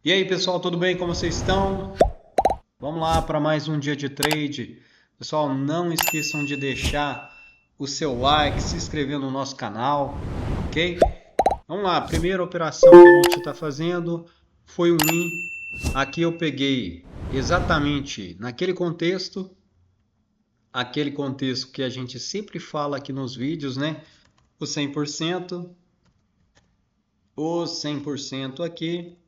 E aí, pessoal, tudo bem? Como vocês estão? Vamos lá para mais um dia de trade. Pessoal, não esqueçam de deixar o seu like, se inscrever no nosso canal, ok? Vamos lá, a primeira operação que a gente está fazendo foi um win. Aqui eu peguei exatamente naquele contexto, aquele contexto que a gente sempre fala aqui nos vídeos, né? O 100%, o 100% aqui.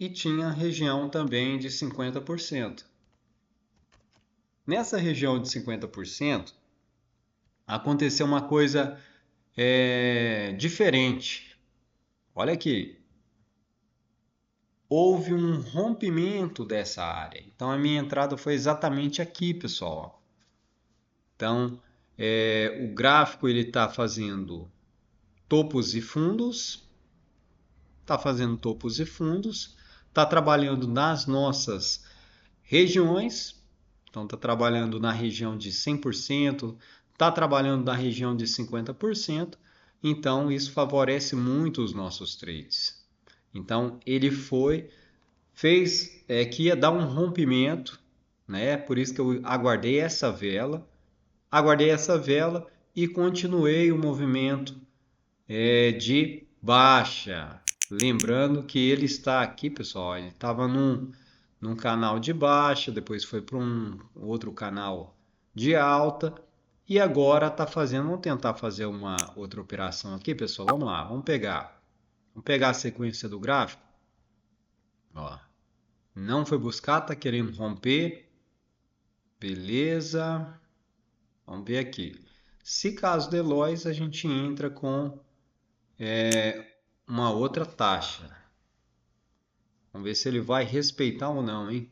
E tinha região também de 50%. Nessa região de 50%, aconteceu uma coisa diferente. Olha aqui, houve um rompimento dessa área. Então, a minha entrada foi exatamente aqui, pessoal. Então, o gráfico ele está fazendo topos e fundos, está trabalhando nas nossas regiões. Então, está trabalhando na região de 100%, está trabalhando na região de 50%. Então, isso favorece muito os nossos trades. Então, ele fez que ia dar um rompimento, né? Por isso que eu aguardei essa vela e continuei o movimento de baixa. Lembrando que ele está aqui, pessoal, ele estava num canal de baixa, depois foi para um outro canal de alta e agora está fazendo. Vamos tentar fazer uma outra operação aqui, pessoal. Vamos lá, vamos pegar a sequência do gráfico. Ó, não foi buscar, está querendo romper. Beleza. Vamos ver aqui. Se caso de Lois, a gente entra com uma outra taxa. Vamos ver se ele vai respeitar ou não, hein?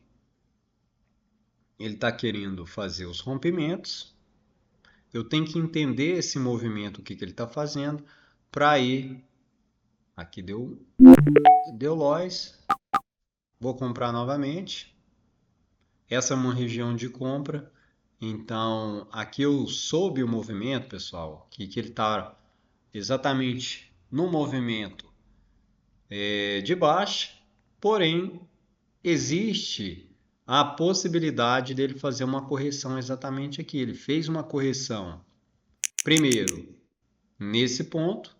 Ele está querendo fazer os rompimentos. Eu tenho que entender esse movimento, o que ele está fazendo, para ir. Aqui deu loss. Vou comprar novamente. Essa é uma região de compra. Então, aqui eu soube o movimento, pessoal, que ele está exatamente no movimento de baixa, porém, existe a possibilidade dele fazer uma correção exatamente aqui. Ele fez uma correção primeiro nesse ponto,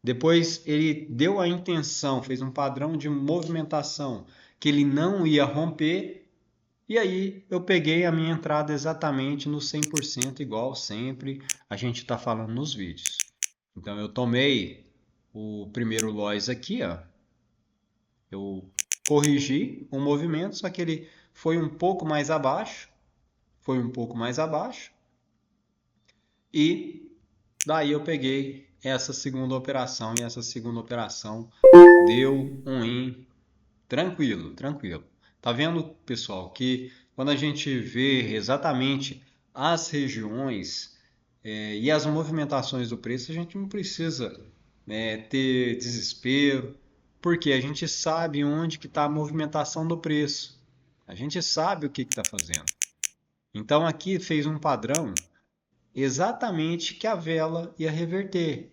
depois ele deu a intenção, fez um padrão de movimentação que ele não ia romper, e aí eu peguei a minha entrada exatamente no 100%, igual sempre a gente está falando nos vídeos. Então eu tomei o primeiro loss aqui, ó. Eu corrigi o movimento, só que ele foi um pouco mais abaixo, e daí eu peguei essa segunda operação, e essa segunda operação deu um win tranquilo. Tá vendo, pessoal, que quando a gente vê exatamente as regiões e as movimentações do preço, a gente não precisa ter desespero, porque a gente sabe onde que está a movimentação do preço. A gente sabe o que está fazendo. Então aqui fez um padrão exatamente que a vela ia reverter.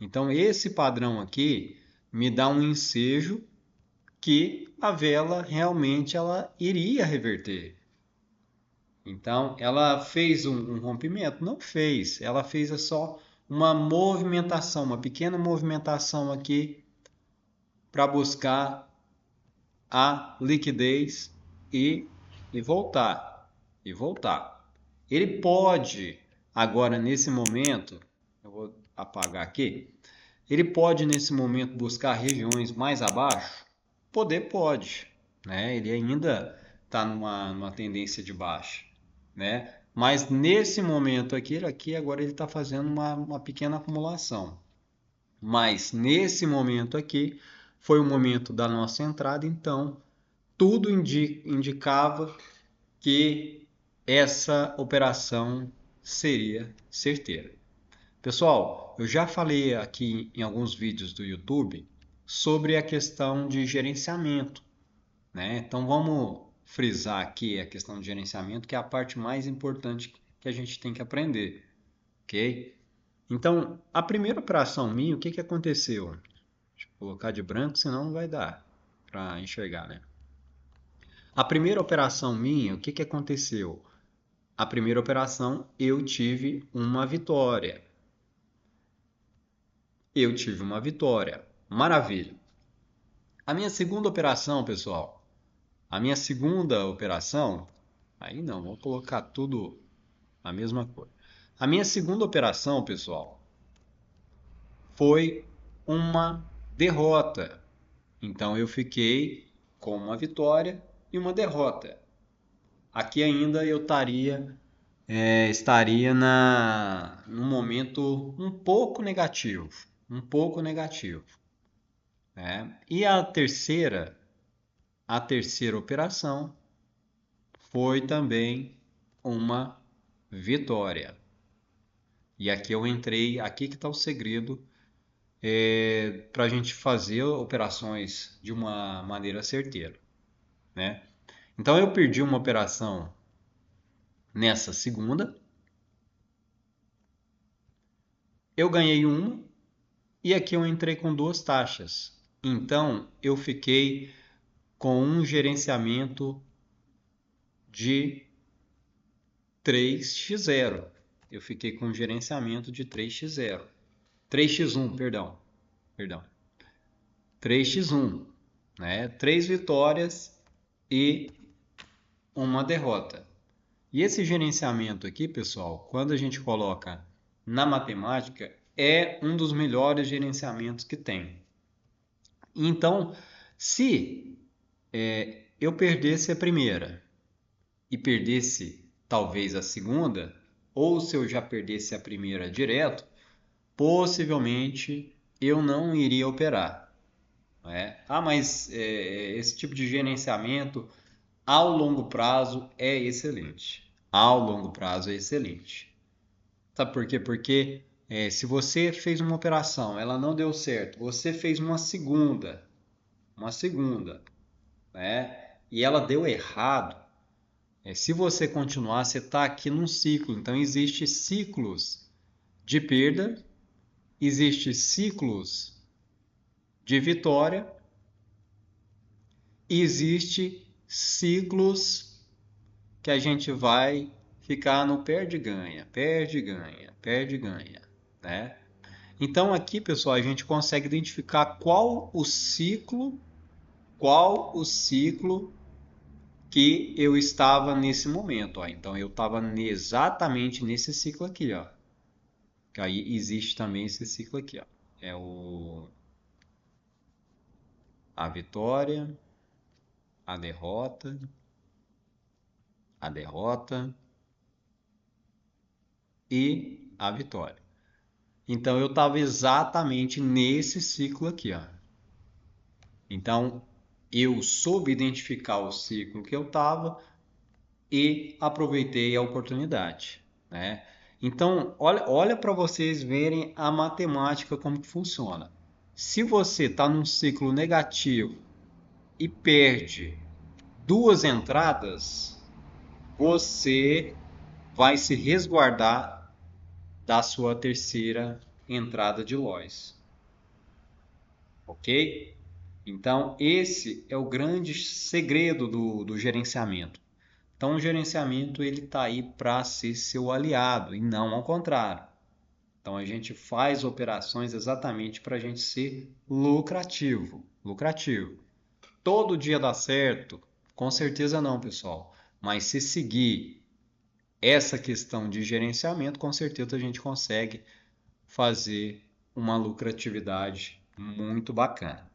Então esse padrão aqui me dá um ensejo que a vela realmente ela iria reverter. Então ela fez um rompimento? Não fez. Ela fez só uma movimentação, uma pequena movimentação aqui para buscar a liquidez e voltar. Ele pode, agora nesse momento, eu vou apagar aqui, ele pode nesse momento buscar regiões mais abaixo? Pode, né? Ele ainda está numa tendência de baixa, né? Mas nesse momento aqui agora ele está fazendo uma pequena acumulação. Mas nesse momento aqui foi o momento da nossa entrada, então tudo indicava que essa operação seria certeira. Pessoal, eu já falei aqui em alguns vídeos do YouTube sobre a questão de gerenciamento, né? Então vamos frisar aqui a questão de gerenciamento, que é a parte mais importante que a gente tem que aprender, ok? Então, a primeira operação minha, o que aconteceu? Deixa eu colocar de branco, senão não vai dar. para enxergar, né? A primeira operação minha, o que que aconteceu? A primeira operação eu tive uma vitória. Eu tive uma vitória. Maravilha. A minha segunda operação, pessoal, a minha segunda operação, aí não, vou colocar tudo a mesma coisa. A minha segunda operação, pessoal, foi uma derrota. Então eu fiquei com uma vitória e uma derrota. Aqui ainda eu estaria num momento um pouco negativo, né? E a terceira operação foi também uma vitória. E aqui eu entrei, aqui que está o segredo para a gente fazer operações de uma maneira certeira, né? Então eu perdi uma operação nessa segunda, eu ganhei uma e aqui eu entrei com duas taxas. Então eu fiquei com um gerenciamento de 3x0. Eu fiquei com um gerenciamento de 3x0. 3x1, perdão. 3x1, né? 3 vitórias e uma derrota. E esse gerenciamento aqui, pessoal, quando a gente coloca na matemática, é um dos melhores gerenciamentos que tem. Então, se eu perdesse a primeira e perdesse talvez a segunda, ou se eu já perdesse a primeira direto, possivelmente eu não iria operar. Né? Mas esse tipo de gerenciamento ao longo prazo é excelente. Ao longo prazo é excelente. Sabe por quê? Porque se você fez uma operação, ela não deu certo, você fez uma segunda, né? E ela deu errado. Se você continuar, você está aqui num ciclo. Então, existem ciclos de perda, existem ciclos de vitória e existem ciclos que a gente vai ficar no perde-ganha, né? Então aqui, pessoal, a gente consegue identificar qual o ciclo que eu estava nesse momento, ó. Então eu estava exatamente nesse ciclo aqui, ó. Que aí existe também esse ciclo aqui, ó. É a vitória, a derrota e a vitória. Então eu estava exatamente nesse ciclo aqui, ó. Então eu soube identificar o ciclo que eu estava e aproveitei a oportunidade, né? Então olha para vocês verem a matemática como que funciona. Se você está num ciclo negativo e perde duas entradas, você vai se resguardar da sua terceira entrada de loss. Ok? Então, esse é o grande segredo do gerenciamento. Então, o gerenciamento ele está aí para ser seu aliado e não ao contrário. Então, a gente faz operações exatamente para a gente ser lucrativo. Todo dia dá certo? Com certeza não, pessoal. Mas se seguir essa questão de gerenciamento, com certeza a gente consegue fazer uma lucratividade muito bacana.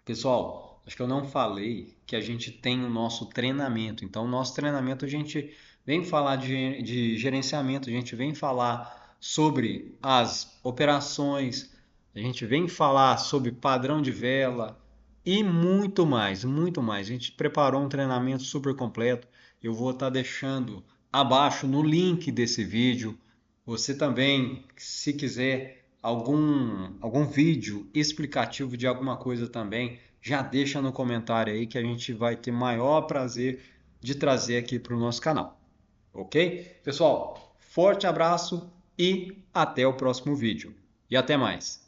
Pessoal, acho que eu não falei que a gente tem o nosso treinamento. Então, o nosso treinamento a gente vem falar de gerenciamento, a gente vem falar sobre as operações, a gente vem falar sobre padrão de vela e muito mais, muito mais. A gente preparou um treinamento super completo. Eu vou estar deixando abaixo no link desse vídeo. Você também, se quiser algum vídeo explicativo de alguma coisa também, já deixa no comentário aí que a gente vai ter maior prazer de trazer aqui para o nosso canal. Ok? Pessoal, forte abraço e até o próximo vídeo. E até mais!